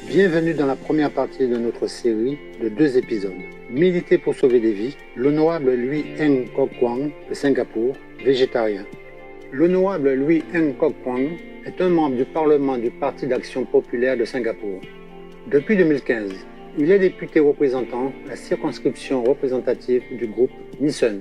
Bienvenue dans la première partie de notre série de 2 épisodes. Militer pour sauver des vies, l'honorable Lui Eng Kok Kwang de Singapour, végétarien. L'honorable Lui Eng Kok Kwang est un membre du Parlement du Parti d'action populaire de Singapour. Depuis 2015, il est député représentant la circonscription représentative du groupe Nissan.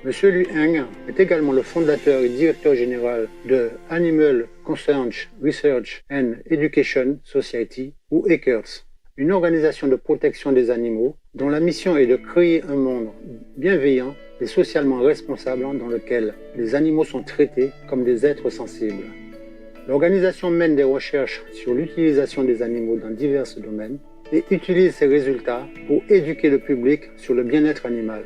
Monsieur Lui Eng est également le fondateur et directeur général de Animal Concern Research and Education Society, ou ACRES, une organisation de protection des animaux dont la mission est de créer un monde bienveillant et socialement responsable dans lequel les animaux sont traités comme des êtres sensibles. L'organisation mène des recherches sur l'utilisation des animaux dans divers domaines et utilise ces résultats pour éduquer le public sur le bien-être animal.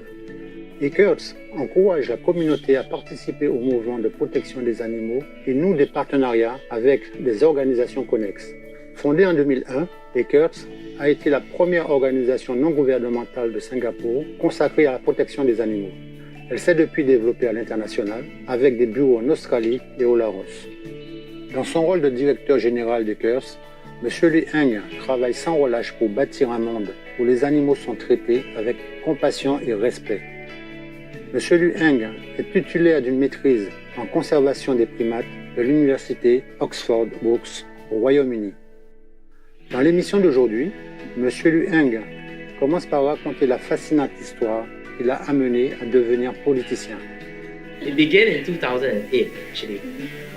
ACRES encourage la communauté à participer au mouvement de protection des animaux et noue des partenariats avec des organisations connexes. Fondée en 2001, ACRES a été la première organisation non gouvernementale de Singapour consacrée à la protection des animaux. Elle s'est depuis développée à l'international avec des bureaux en Australie et au Laos. Dans son rôle de directeur général d'ACRES, M. Lui Eng travaille sans relâche pour bâtir un monde où les animaux sont traités avec compassion et respect. M. Lui Eng est titulaire d'une maîtrise en conservation des primates de l'université Oxford Brookes au Royaume-Uni. Dans l'émission d'aujourd'hui, M. Lui Eng commence par raconter la fascinante histoire qui l'a amené à devenir politicien. It began in 2008 actually,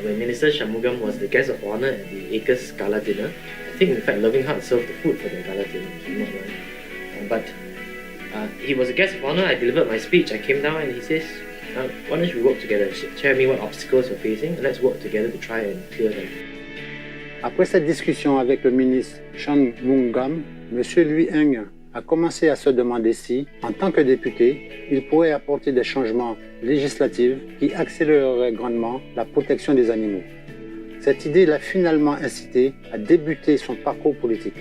when Minister Shanmugam was the guest of honor at the ACRES Gala Dinner. I think in fact Loving Heart served the food for the Gala Dinner, if I'm not wrong. But he was a guest of honor. I delivered my speech. I came down and he says, why don't we work together? Share me what obstacles you're facing and let's work together to try and clear them. Après cette discussion avec le ministre Shanmugam, M. Lui Eng a commencé à se demander si, en tant que député, il pourrait apporter des changements législatifs qui accéléreraient grandement la protection des animaux. Cette idée l'a finalement incité à débuter son parcours politique.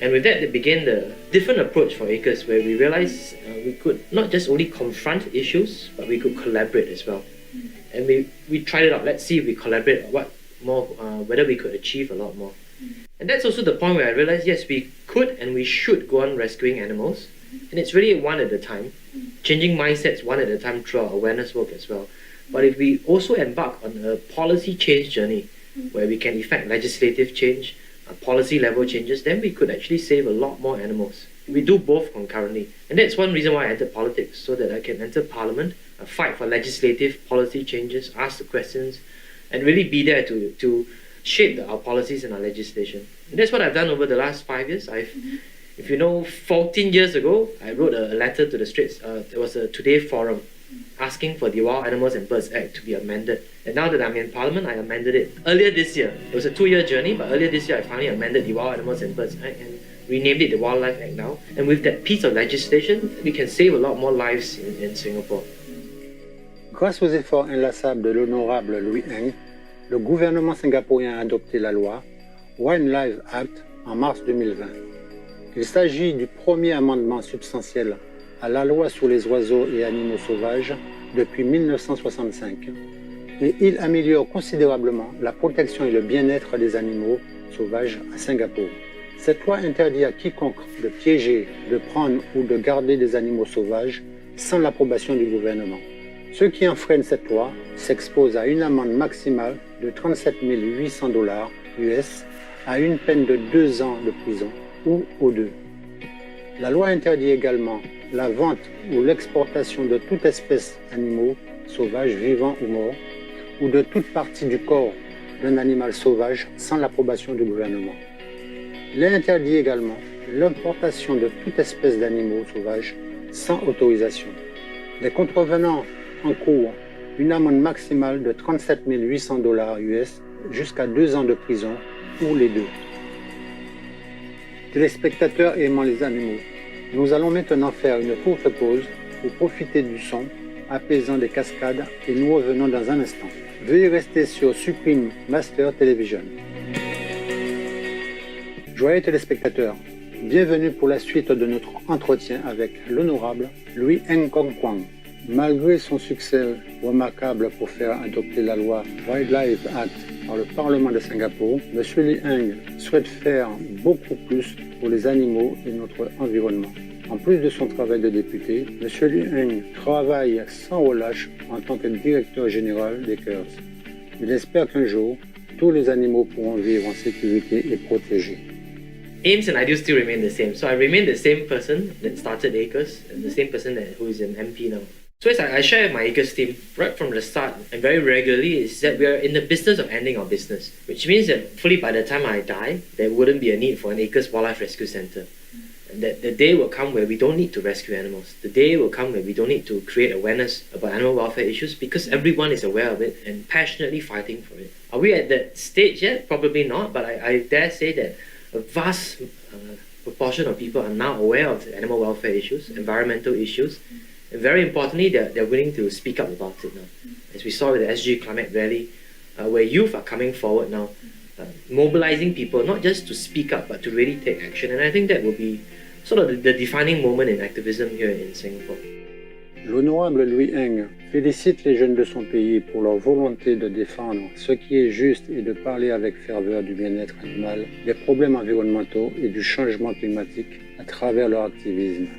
And with that, it began the different approach for ACRES, where we realized we could not just only confront issues, but we could collaborate as well. And we tried it out. Let's see if we collaborate, whether we could achieve a lot more. And that's also the point where I realized, yes, we could and we should go on rescuing animals. And it's really one at a time, changing mindsets one at a time through our awareness work as well. But if we also embark on a policy change journey, where we can effect legislative change, policy level changes, then we could actually save a lot more animals. We do both concurrently. And that's one reason why I entered politics, so that I can enter parliament, fight for legislative policy changes, ask the questions, and really be there to shape our policies and our legislation. And that's what I've done over the last 5 years. If you know, 14 years ago, I wrote a letter to the Straits. There was a Today Forum asking for the Wild Animals and Birds Act to be amended. And now that I'm in Parliament, I amended it earlier this year. It was a 2-year journey, but earlier this year I finally amended the Wild Animals and Birds Act and renamed it the Wildlife Act now. And with that piece of legislation, we can save a lot more lives in Singapore. Grâce aux efforts inlassables de l'honorable Lui Eng, le gouvernement singapourien a adopté la loi Wildlife Act en mars 2020. Il s'agit du premier amendement substantiel à la loi sur les oiseaux et animaux sauvages depuis 1965 et il améliore considérablement la protection et le bien-être des animaux sauvages à Singapour. Cette loi interdit à quiconque de piéger, de prendre ou de garder des animaux sauvages sans l'approbation du gouvernement. Ceux qui enfreignent cette loi s'exposent à une amende maximale de 37 800 $ US à une peine de 2 ans de prison ou aux deux. La loi interdit également la vente ou l'exportation de toute espèce d'animaux sauvages vivants ou morts ou de toute partie du corps d'un animal sauvage sans l'approbation du gouvernement. Il interdit également l'importation de toute espèce d'animaux sauvages sans autorisation. Les contrevenants encourent une amende maximale de 37 800 $ US jusqu'à 2 ans de prison ou les deux. Téléspectateurs aimant les animaux, nous allons maintenant faire une courte pause pour profiter du son apaisant des cascades et nous revenons dans un instant. Veuillez rester sur Supreme Master Television. Joyeux téléspectateurs, bienvenue pour la suite de notre entretien avec l'honorable Lui Eng Kok Kwang, Malgré son succès remarquable pour faire adopter la loi Wildlife Act par le Parlement de Singapour, M. Lee Eng souhaite faire beaucoup plus pour les animaux et notre environnement. En plus de son travail de député, M. Lee Eng travaille sans relâche en tant que directeur général des CARES. Il espère qu'un jour, tous les animaux pourront vivre en sécurité et protégés. Aims and ideals still remain the same. So I remain the same person that started ACRES and the same person who is an MP now. So as I share with my ACRES team right from the start and very regularly is that we are in the business of ending our business, which means that hopefully by the time I die, there wouldn't be a need for an ACRES Wildlife Rescue Centre. And that the day will come where we don't need to rescue animals. The day will come where we don't need to create awareness about animal welfare issues because everyone is aware of it and passionately fighting for it. Are we at that stage yet? Probably not, but I dare say that a vast proportion of people are now aware of the animal welfare issues, environmental issues, and very importantly, they're willing to speak up about it now. As we saw with the SG Climate Rally, where youth are coming forward now, mobilizing people not just to speak up, but to really take action. And I think that will be sort of the defining moment in activism here in Singapore. L'honorable Lee Eng félicite les jeunes de son pays pour leur volonté de défendre ce qui est juste et de parler avec ferveur du bien-être animal, des problèmes environnementaux et du changement climatique à travers leur activisme.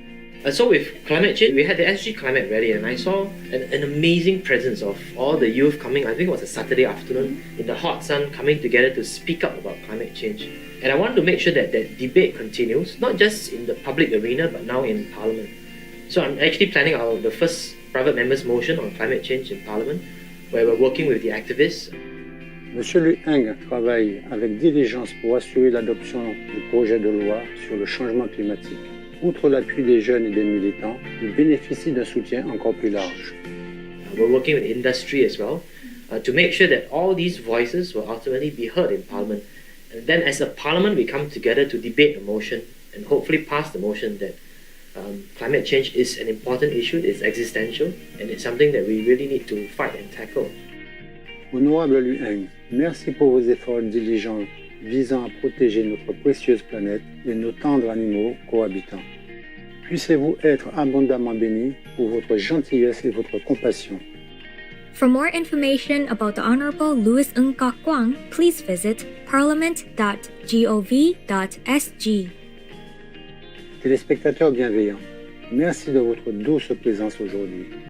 So with climate change, we had the SG Climate Rally and I saw an amazing presence of all the youth coming, I think it was a Saturday afternoon, in the hot sun, coming together to speak up about climate change. And I want to make sure that that debate continues, not just in the public arena, but now in Parliament. So I'm actually planning the first private members motion on climate change in Parliament, where we're working with the activists. M. Lee Eng travaille avec diligence pour assurer l'adoption du projet de loi sur le changement climatique. Outre l'appui des jeunes et des militants, il bénéficie d'un soutien encore plus large. We're working with industry as well to make sure that all these voices will ultimately be heard in Parliament. And then as a Parliament, we come together to debate a motion and hopefully pass the motion that climate change is an important issue, it's existential, and it's something that we really need to fight and tackle. Honorable Lee Eng, merci pour vos efforts diligents visant à protéger notre précieuse planète et nos tendres animaux cohabitants. Puissiez-vous être abondamment bénis pour votre gentillesse et votre compassion. For more information about the Honorable Louis Ng Kok Kwang, please visit parliament.gov.sg. Téléspectateurs bienveillants, merci de votre douce présence aujourd'hui.